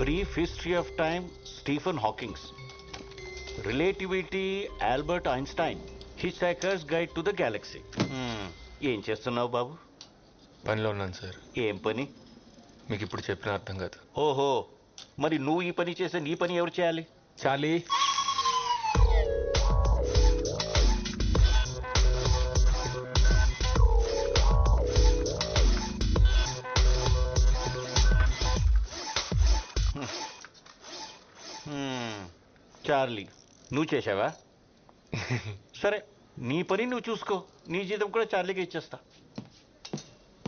Brief history of time Stephen Hawkings, relativity Albert Einstein, Hitchhiker's guide to the galaxy. ఏం చేస్తున్నావు బాబు? పనిలో ఉన్నాను sir. ఏం పని? మీకు ఇప్పుడు చెప్పిన అర్థం కాదు. ఓహో, మరి నువ్వు ఈ పని చేస్తే నీ పని ఎవరు చేయాలి? చాలీ, చార్లీ, నువ్వు చేసావా? సరే, నీ పని నువ్వు చూసుకో. నీ జీతం కూడా చార్లీకి ఇచ్చేస్తా.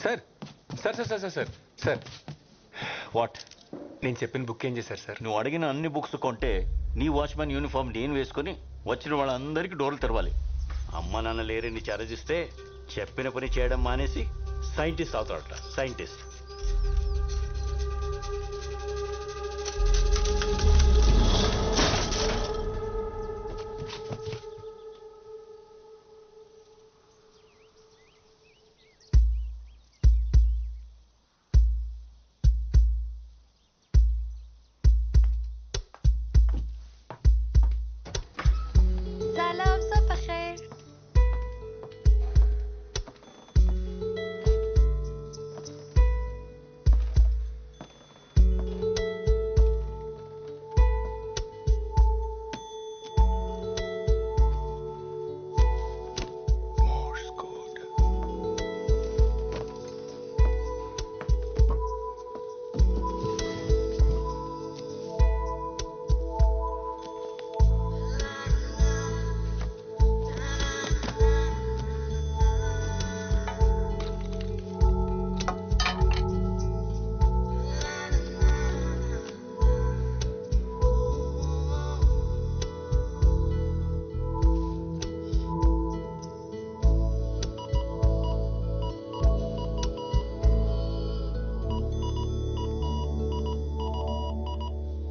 Sir sir sir sir sir sir what? నేను చెప్పిన బుక్ ఏం చేశారు సార్? నువ్వు అడిగిన అన్ని బుక్స్ కొంటే నీ వాచ్మెన్ యూనిఫామ్ నేను వేసుకుని వచ్చిన వాళ్ళందరికీ డోర్లు తెరవాలి. అమ్మ నాన్న లేరని చారజిస్తే చెప్పిన పని చేయడం మానేసి scientist అవుతాడట. Scientist. سلام صبح خير. Morse code.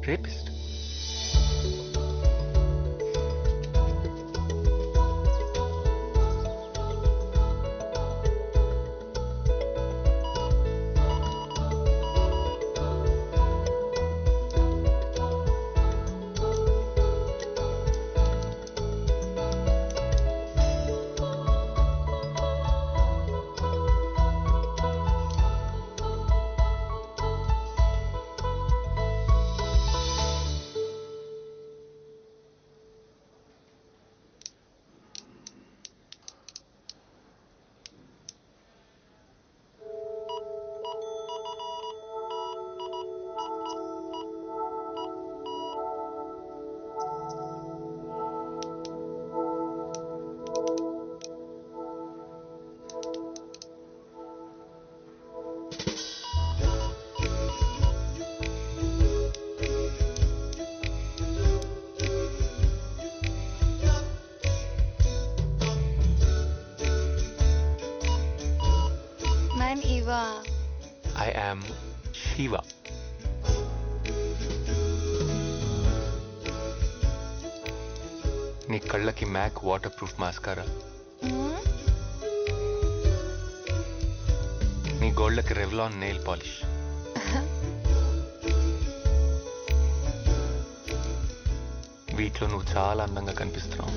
Rapist. من إيوا. I am Shiva. నీ కళ్ళకి మ్యాక్ వాటర్ ప్రూఫ్ మాస్కారా, నీ గోళ్ళకి రెవ్లాన్ నెయిల్ పాలిష్, వీటిలో నువ్వు చాలా అందంగా కనిపిస్తున్నావు.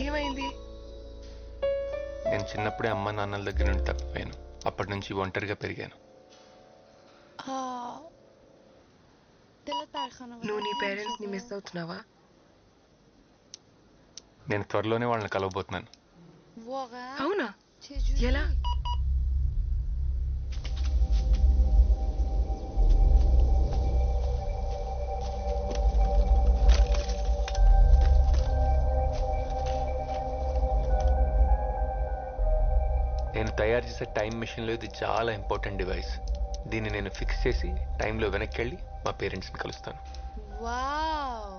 ఏమైంది? నేను చిన్నప్పుడే అమ్మ నాన్నల దగ్గర నుండి తప్పిపోయాను. అప్పటి నుంచి ఒంటరిగా పెరిగాను. నువ్వు నీ పేరెంట్స్ ని మిస్ అవుతున్నావా? నేను త్వరలోనే వాళ్ళని కలవబోతున్నాను. అవునా? ఎలా? నేను తయారు చేసే టైం మెషిన్లో ఇది చాలా ఇంపార్టెంట్ డివైస్. దీన్ని నేను ఫిక్స్ చేసి టైంలో వెనక్కి వెళ్ళి మా పేరెంట్స్ని కలుస్తాను. Wow.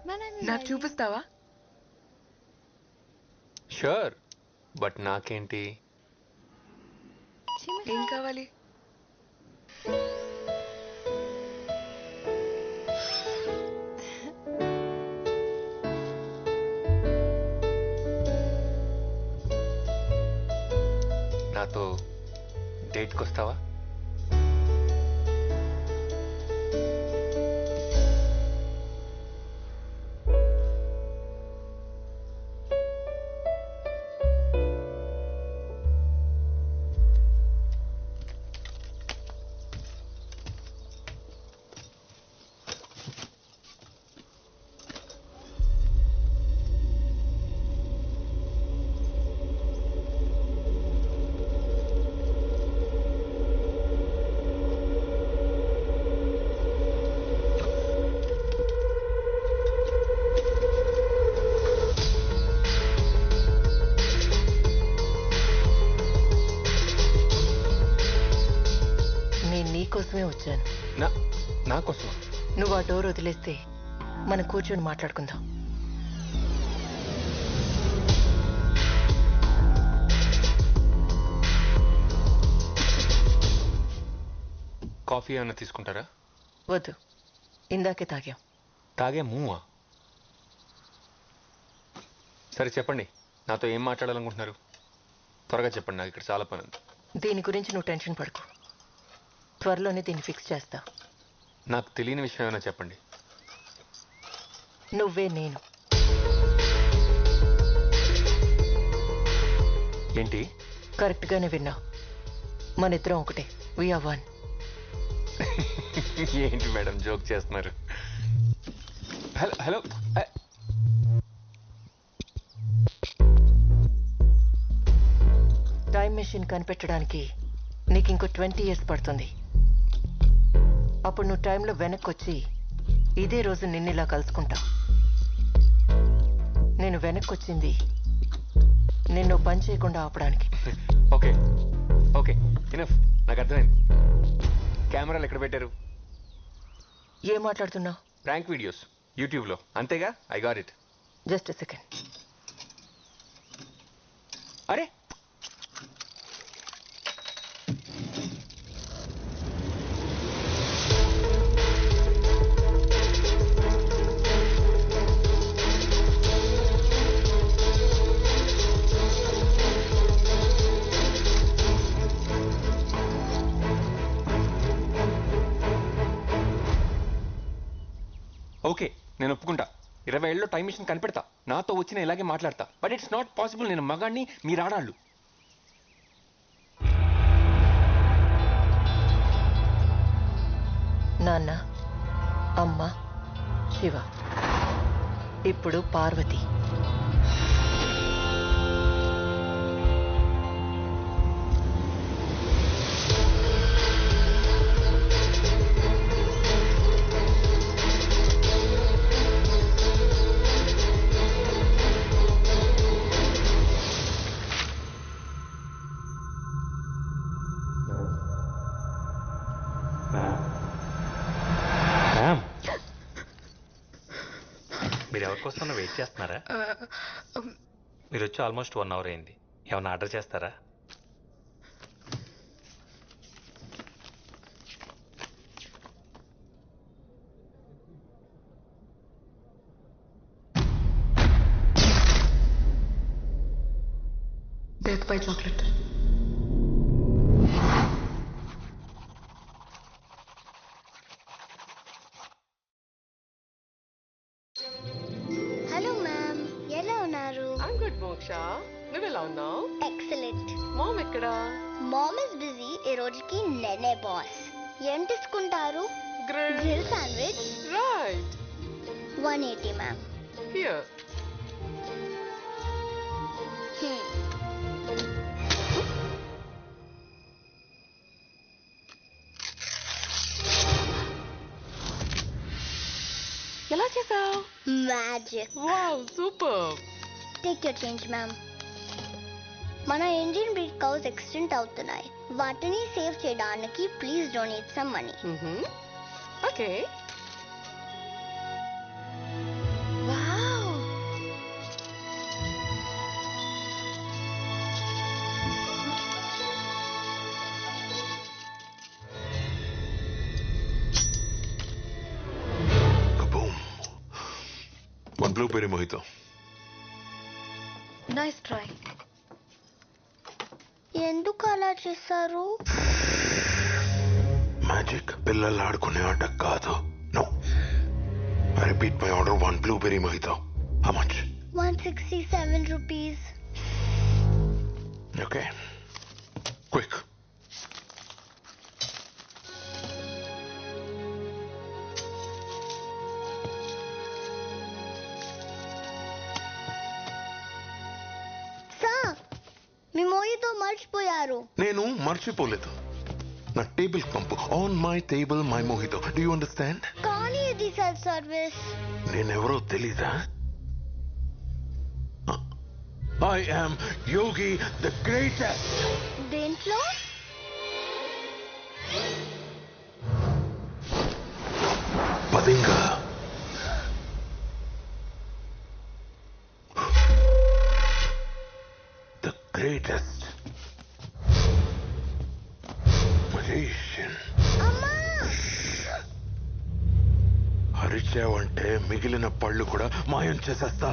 Manami నాకు చూపిస్తావా? షూర్, బట్ నాకేంటి? ఏం కావాలి? నాతో డేట్కి వస్తావా? నేను నీకోసమే వచ్చాను. నా కోసం? నువ్వు ఆ డోర్ వదిలేస్తే మనం కూర్చొని మాట్లాడుకుందాం. కాఫీ ఏమైనా తీసుకుంటారా? వద్దు, ఇందాకే తాగాం. తాగే మూవా? సరే చెప్పండి, నాతో ఏం మాట్లాడాలనుకుంటున్నారు? త్వరగా చెప్పండి, నాకు ఇక్కడ చాలా పని ఉంది. దీని గురించి నువ్వు టెన్షన్ పడకు, త్వరలోనే దీన్ని ఫిక్స్ చేస్తావు. నాకు తెలియని విషయం ఏమైనా చెప్పండి. నువ్వే నేను. ఏంటి? కరెక్ట్గానే విన్నావు, మన ఇద్దరం ఒకటే. We are one. ఏంటి మేడం జోక్ చేస్తున్నారు? హలో హలో, టైం మెషిన్ కనిపెట్టడానికి నీకు ఇంకో 20 years పడుతుంది. అప్పుడు నువ్వు టైంలో వెనక్కి వచ్చి ఇదే రోజు నిన్నిలా కలుసుకుంటావు. నేను వెనక్కి వచ్చింది నిన్ను పని చేయకుండా ఆపడానికి. ఓకే ఓకే, ఇనఫ్, నాకు అర్థమైంది. కెమెరాలు ఎక్కడ పెట్టారు? ఏం మాట్లాడుతున్నావు? ప్రాంక్ వీడియోస్ యూట్యూబ్లో, అంతేగా? I got it. Just second. అరే, ఓకే, నేను ఒప్పుకుంటా. 20 ఏళ్ళలో టైం మిషన్ కనిపెడతా, నాతో వచ్చిన ఇలాగే మాట్లాడతా. But it's not possible. నేను మగాడిని, మీరు ఆడాళ్ళు. నాన్న, అమ్మ, శివ, ఇప్పుడు పార్వతి. మీరు ఎవరికోసం వెయిట్ చేస్తున్నారా? మీరు వచ్చి ఆల్మోస్ట్ 1 hour అయింది. ఏమన్నా ఆర్డర్ చేస్తారా? Death by chocolate. Hello ma'am, ఎలా ఉన్నారు? ఐమ్ గుడ్ మోక్ష, నువ్వెలా ఉన్నావు? ఎక్సలెంట్. మామ్ ఎక్కడా? Mom is busy. ఈ రోజుకి నేనే బాస్. ఏం తీసుకుంటారు? Grill sandwich. Right. 180 ma'am. Here. ఎలా చేసావు? Magic. Wow, super. Take your change ma'am. మన ఇండియన్ బ్రీడ్ కౌస్ ఎక్స్టెంట్ అవుతున్నాయి. వాటిని సేవ్ చేయడానికి please donate some money. Okay. Kaboom. One blueberry mojito. Nice try. ఎందుకు అలా చేస్తారు? మ్యాజిక్ పిల్లలు ఆడుకునే ఆట కాదు. No. I repeat my order. One blueberry mojito. How much? 167 rupees. Okay. Quick. Sir, మీ మోయితో మర్చిపోయారు. నేను మర్చిపోలేదు. నా టేబుల్ పంపు. On my table my mojito. Do you understand? కానీ ఇది సెల్ఫ్ సర్వీస్. నేనెవరో తెలీదా? I am Yogi the greatest. దేంట్లో? పదింగా. The greatest magician. అమ్మా! అరిచావంటే మిగిలిన పళ్ళు కూడా మాయం చేసేస్తా.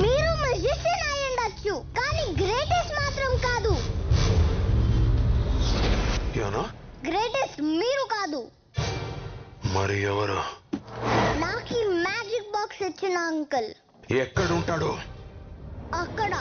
మీరు మ్యూజిషియన్ అయి ఉండొచ్చు, కానీ గ్రేటెస్ట్ మాత్రం కాదు. ఏనా? గ్రేటెస్ట్ మీరు కాదు. మరి ఎవరు? నాకు ఈ మ్యాజిక్ బాక్స్ ఇచ్చిన అంకుల్. ఎక్కడుంటాడు? అక్కడ.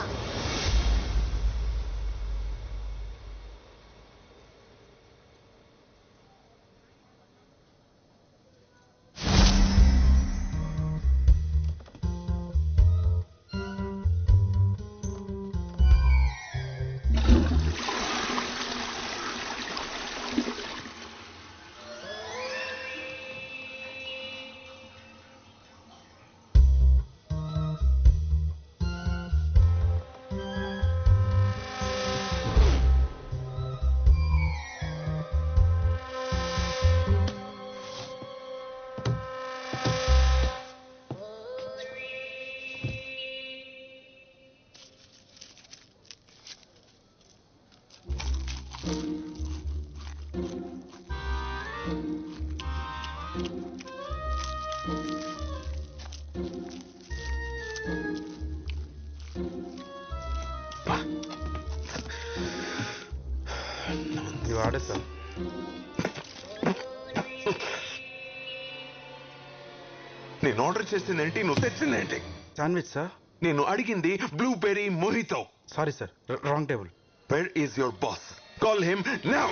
You ordered, sir. నేను ఆర్డర్ చేసిందేంటి, నువ్వు తెచ్చిందేంటి? Sandwich sir. నేను అడిగింది blueberry mojito. Sorry sir, wrong table. Where is your boss? Call him now.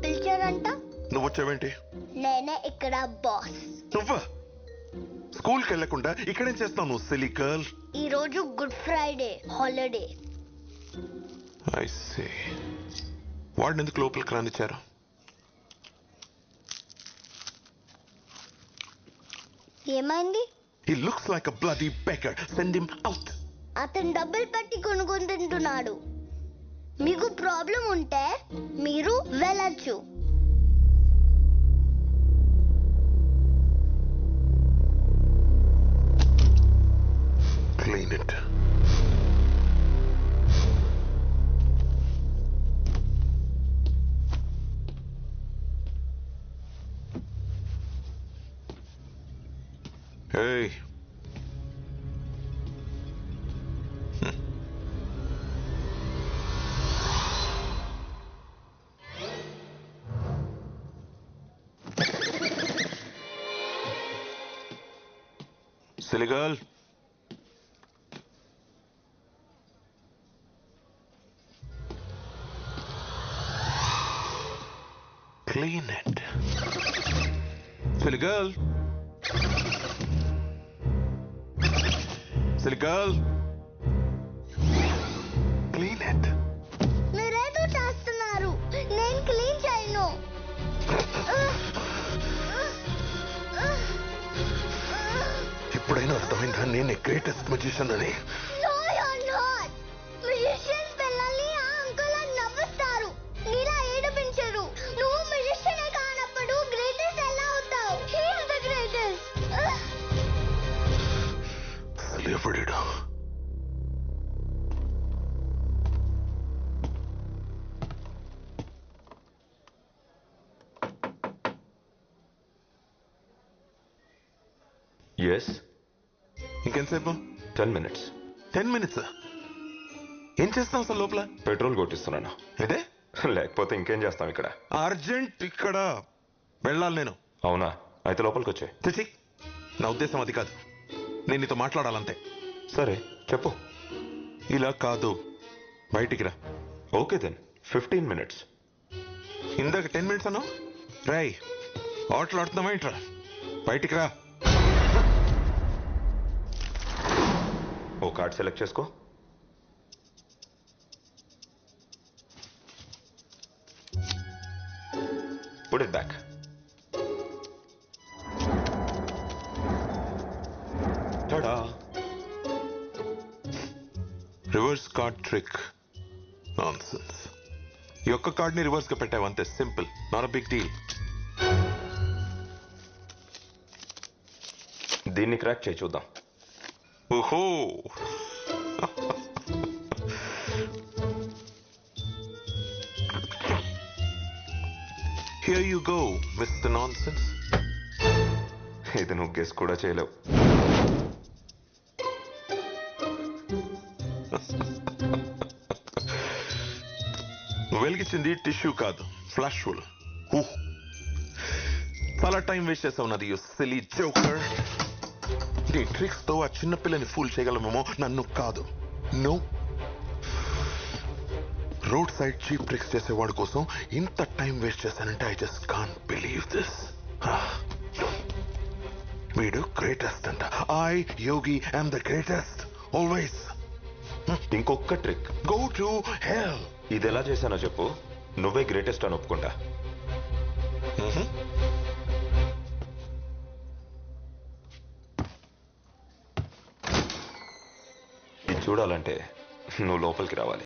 పిలిచారంట. నువ్వు వచ్చావేంటి? నేనే ఇక్కడ బాస్. నువ్వా? స్కూల్కి వెళ్ళకుండా ఇక్కడేం చేస్తావు నువ్వు, సిలీ గర్ల్? ఈ రోజు good Friday holiday. I see. వాడిని ఎందుకు లోపలికి రానిచ్చారు? ఏమైంది? He looks like a bloody beggar. Send him out. అతను డబ్బులు పెట్టి కొనుక్కొని తింటున్నాడు. మీకు ప్రాబ్లం ఉంటే మీరు వెళ్ళచ్చు. Clean it. Hey. Silly girl. Clean it. Silly girl. Silly girl. Clean it. మీరేదో చేస్తున్నారు. నేను అర్థమైందా నేనే గ్రేటెస్ట్ మ్యూజిషియన్ అని? No, you're not. Musicians పిల్లల్ని ఆ అంకుల్ అని నవ్విస్తారు. నీలా ఏడిపించరు. నువ్వు musician కానప్పుడు greatest ఎలా అవుతావు? He is the greatest. అసలు ఎవడు? ఎస్ ఇంకెంతసేపు? 10 minutes. 10 minutes. ఏం చేస్తాం అసలు లోపల? పెట్రోల్ కొట్టిస్తున్నాను. ఇదే లేకపోతే ఇంకేం చేస్తాం ఇక్కడ? అర్జెంట్, ఇక్కడ వెళ్ళాలి నేను. అవునా? అయితే లోపలికి వచ్చే. తెచ్చి, నా ఉద్దేశం అది కాదు. నేను నీతో మాట్లాడాలంతే. సరే చెప్పు. ఇలా కాదు, బయటికి రా. Okay then 15 minutes. ఇందాక 10 minutes అన్నావు. రై, ఆటలాడుతున్నావా ఏంట్రా? బయటికి రా. ఓ కార్డ్ సెలెక్ట్ చేసుకో. Put it back. Ta-da! Reverse card trick. Nonsense. ఈ ఒక్క కార్డ్ ని రివర్స్ గా పెట్టావు అంతే. Simple, not a big deal. దీన్ని క్రాక్ చేయి చూద్దాం. ఓహో, here you go mister nonsense. ఇది నువ్వు గెస్ కూడా చేయలేవు. నువ్వు వెలిగించింది టిష్యూ కాదు, ఫ్లాష్ ఫుల్. చాలా టైం వేస్ట్ చేసావు నాది, యు సిలీ జోకర్. నీ ట్రిక్స్ తో ఆ చిన్న పిల్లని ఫూల్ చేయగలమేమో, నన్ను కాదు. No, road side cheap tricks చేసేవాడి కోసం ఇంత టైం వేస్ట్ చేశానంటే I just can't believe this. వీడు గ్రేటెస్ట్ అంట. I Yogi I'm the greatest always. ఇంకొక ట్రిక్. Go to hell. ఇది ఎలా చేశానో చెప్పు, నువ్వే గ్రేటెస్ట్ అని ఒప్పుకుంటా. ఇది చూడాలంటే నువ్వు లోపలికి రావాలి.